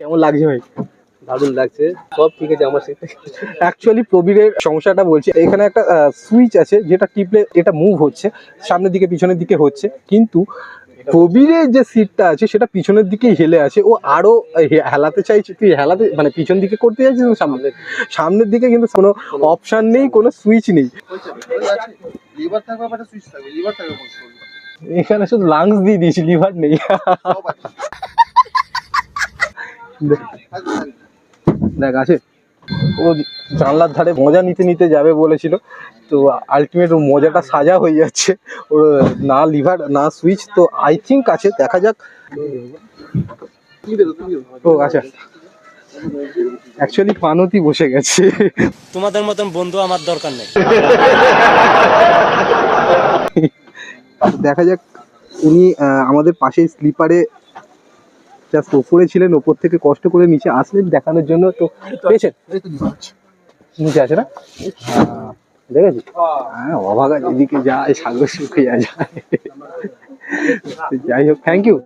কেমন লাগছে ভাই? দারুণ লাগছে, সব ঠিক আছে আমার সাথে। অ্যাকচুয়ালি প্রবীরের সমস্যাটা বলছি, এখানে একটা সুইচ আছে যেটা টিপলে এটা মুভ হচ্ছে, সামনের দিকে পিছনের দিকে হচ্ছে, কিন্তু প্রবীরের যে সিটটা আছে সেটা পিছনের দিকেই হেলে আছে। ও আরো হেলাতে চাইছে, তুই হেলাতে মানে পিছন দিকে করতে চাইছিস না সামনের দিকে, কিন্তু কোনো অপশন নেই, কোনো সুইচ নেই। লিভার থাকবে বা সুইচ থাকবে, লিভার থাকবে। এখানে শুধু লাংস দিয়ে দিয়েছি, লিভার নেই। দেখ আছে, ও জানলার ধারে মজা নিতে নিতে যাবে বলেছিল, তো আলটিমেট ও মজাটা সাজা হয়ে যাচ্ছে। ওর না লিভার না সুইচ, তো আই থিঙ্ক আছে, দেখা যাক। ও আচ্ছা, অ্যাকচুয়ালি পানতি বসে গেছে। তোমাদের মতন বন্ধু আমার দরকার নেই। দেখা যাক, উনি আমাদের পাশেই স্লিপারে জাস্ট ওপরে ছিলেন, ওপর থেকে কষ্ট করে নিচে আসলেন দেখানোর জন্য। তো পেয়েছেন, নিচে আছে না, দেখেছি। হ্যাঁ, অভাগা যেদিকে যায় সাগর শুকিয়ে যায়। যাই হোক, থ্যাংক ইউ।